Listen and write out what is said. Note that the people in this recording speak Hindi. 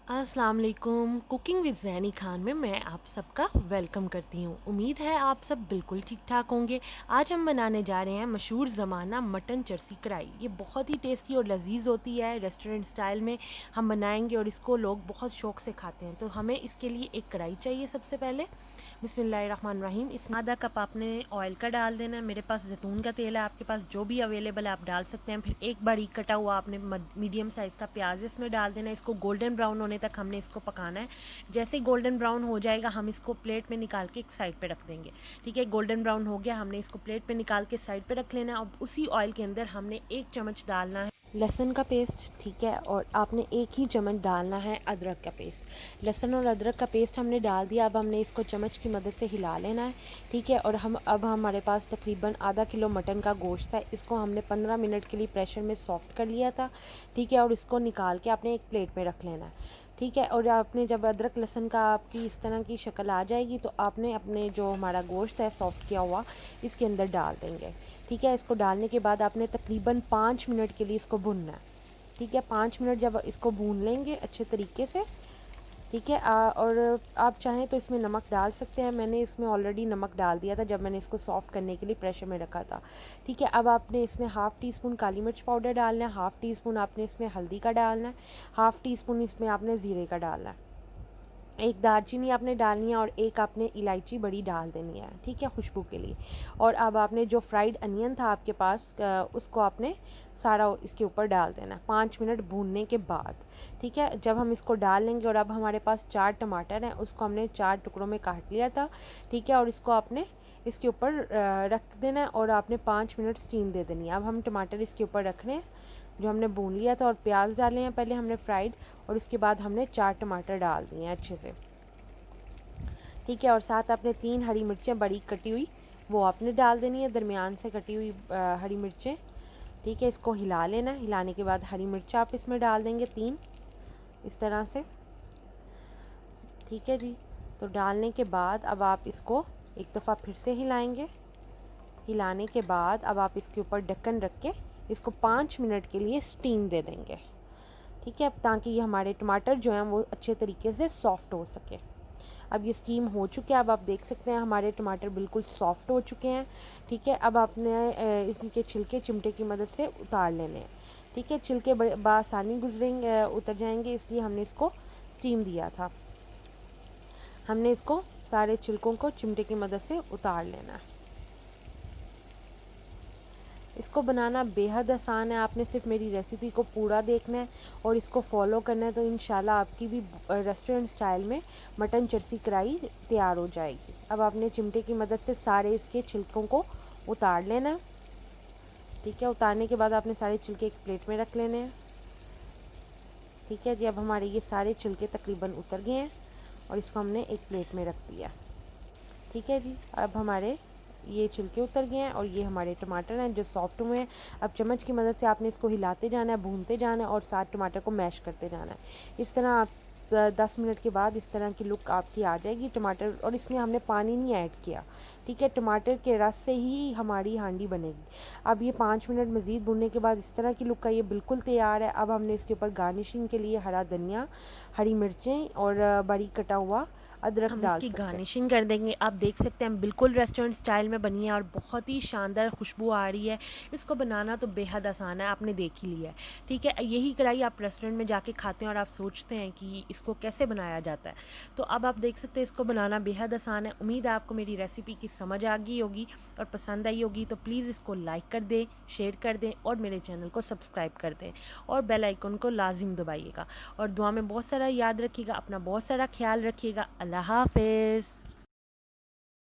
अस्सलाम वालेकुम। कुकिंग विद ज़ैनी खान में मैं आप सबका वेलकम करती हूँ। उम्मीद है आप सब बिल्कुल ठीक ठाक होंगे। आज हम बनाने जा रहे हैं मशहूर ज़माना मटन चरसी कढ़ाई। ये बहुत ही टेस्टी और लजीज होती है। रेस्टोरेंट स्टाइल में हम बनाएंगे और इसको लोग बहुत शौक़ से खाते हैं। तो हमें इसके लिए एक कढ़ाई चाहिए। सबसे पहले बिस्मिल्लाहिर्रहमानिर्रहीम, इसमें आधा कप आपने ऑयल का डाल देना है। मेरे पास जैतून का तेल है, आपके पास जो भी अवेलेबल है आप डाल सकते हैं। फिर एक बारीक कटा हुआ आपने मीडियम साइज़ का प्याज इसमें डाल देना है। इसको गोल्डन ब्राउन होने तक हमने इसको पकाना है। जैसे ही गोल्डन ब्राउन हो जाएगा हम इसको प्लेट में निकाल के एक साइड पे रख देंगे। ठीक है, गोल्डन ब्राउन हो गया, हमने इसको प्लेट पे निकाल के साइड पे रख लेना है। अब उसी ऑयल के अंदर हमने 1 चम्मच डालना है लहसुन का पेस्ट। ठीक है, और आपने 1 ही चम्मच डालना है अदरक का पेस्ट। लहसुन और अदरक का पेस्ट हमने डाल दिया। अब हमने इसको चम्मच की मदद से हिला लेना है। ठीक है, और अब हमारे पास तकरीबन आधा किलो मटन का गोश्त है। इसको हमने 15 मिनट के लिए प्रेशर में सॉफ्ट कर लिया था। ठीक है, और इसको निकाल के आपने एक प्लेट में रख लेना है। ठीक है, और आपने जब अदरक लहसुन का आपकी इस तरह की शक्ल आ जाएगी तो आपने अपने जो हमारा गोश्त है सॉफ्ट किया हुआ इसके अंदर डाल देंगे। ठीक है, इसको डालने के बाद आपने तकरीबन 5 मिनट के लिए इसको भूनना है। ठीक है, 5 मिनट जब इसको भून लेंगे अच्छे तरीके से। ठीक है, और आप चाहें तो इसमें नमक डाल सकते हैं। मैंने इसमें ऑलरेडी नमक डाल दिया था जब मैंने इसको सॉफ़्ट करने के लिए प्रेशर में रखा था। ठीक है, अब आपने इसमें हाफ़ टी स्पून काली मिर्च पाउडर डालना है, हाफ़ टी स्पून आपने इसमें हल्दी का डालना है, हाफ़ टी स्पून इसमें आपने ज़ीरे का डालना है, एक दालचीनी आपने डालनी है और एक आपने इलायची बड़ी डाल देनी है। ठीक है, खुशबू के लिए। और अब आपने जो फ्राइड अनियन था आपके पास उसको आपने सारा इसके ऊपर डाल देना है 5 मिनट भूनने के बाद। ठीक है, जब हम इसको डाल लेंगे और अब हमारे पास 4 टमाटर हैं, उसको हमने 4 टुकड़ों में काट लिया था। ठीक है, और इसको आपने इसके ऊपर रख देना है और आपने 5 मिनट स्टीम दे देनी है। अब हम टमाटर इसके ऊपर रख रहे हैं जो हमने भून लिया था, और प्याज डाले हैं पहले हमने फ्राइड, और इसके बाद हमने 4 टमाटर डाल दिए हैं अच्छे से। ठीक है, और साथ आपने 3 हरी मिर्चें बड़ी कटी हुई वो आपने डाल देनी है, दरमियान से कटी हुई हरी मिर्चें। ठीक है, इसको हिला लेना है। हिलाने के बाद हरी मिर्च आप इसमें डाल देंगे 3 इस तरह से। ठीक है जी, तो डालने के बाद अब आप इसको एक दफ़ा फिर से हिलाएंगे। हिलाने के बाद अब आप इसके ऊपर ढक्कन रख के इसको 5 मिनट के लिए स्टीम दे देंगे। ठीक है, ताकि ये हमारे टमाटर जो हैं वो अच्छे तरीके से सॉफ़्ट हो सके। अब ये स्टीम हो चुके हैं। अब आप देख सकते हैं हमारे टमाटर बिल्कुल सॉफ़्ट हो चुके हैं। ठीक है, अब आपने इनके छिलके चिमटे की मदद से उतार लेने हैं। ठीक है, छिलके बआसानी गुजरेंगे, उतर जाएंगे, इसलिए हमने इसको स्टीम दिया था। हमने इसको सारे छिलकों को चिमटे की मदद से उतार लेना है। इसको बनाना बेहद आसान है। आपने सिर्फ मेरी रेसिपी को पूरा देखना है और इसको फॉलो करना है, तो इंशाल्लाह आपकी भी रेस्टोरेंट स्टाइल में मटन चरसी कढ़ाई तैयार हो जाएगी। अब आपने चिमटे की मदद से सारे इसके छिलकों को उतार लेना है। ठीक है, उतारने के बाद आपने सारे छिलके एक प्लेट में रख लेने हैं। ठीक है जी, अब हमारे ये सारे छिलके तकरीबन उतर गए हैं और इसको हमने एक प्लेट में रख दिया। ठीक है जी, अब हमारे ये छिलके उतर गए हैं और ये हमारे टमाटर हैं जो सॉफ्ट हुए हैं। अब चम्मच की मदद से आपने इसको हिलाते जाना है, भूनते जाना है और साथ टमाटर को मैश करते जाना है। इस तरह आप 10 मिनट के बाद इस तरह की लुक आपकी आ जाएगी टमाटर, और इसमें हमने पानी नहीं ऐड किया। ठीक है, टमाटर के रस से ही हमारी हांडी बनेगी। अब ये 5 मिनट मज़ीद भूनने के बाद इस तरह की लुक का ये बिल्कुल तैयार है। अब हमने इसके ऊपर गार्निशिंग के लिए हरा धनिया, हरी मिर्चें और बारीक कटा हुआ अदरक हम डाल इसकी सकते हैं। गार्निशिंग कर देंगे। आप देख सकते हैं बिल्कुल रेस्टोरेंट स्टाइल में बनी है और बहुत ही शानदार खुशबू आ रही है। इसको बनाना तो बेहद आसान है, आपने देख ही लिया है। ठीक है, यही कढ़ाई आप रेस्टोरेंट में जाके खाते हैं और आप सोचते हैं कि इसको कैसे बनाया जाता है। तो अब आप देख सकते हैं इसको बनाना बेहद आसान है। उम्मीद है आपको मेरी रेसिपी की समझ आ गई होगी और पसंद आई होगी। तो प्लीज़ इसको लाइक कर दें, शेयर कर दें और मेरे चैनल को सब्सक्राइब कर दें और बेल आइकन को लाजिम दबाइएगा। और दुआ में बहुत सारा याद रखिएगा, अपना बहुत सारा ख्याल रखिएगा। अल्लाह हाफ़िज़।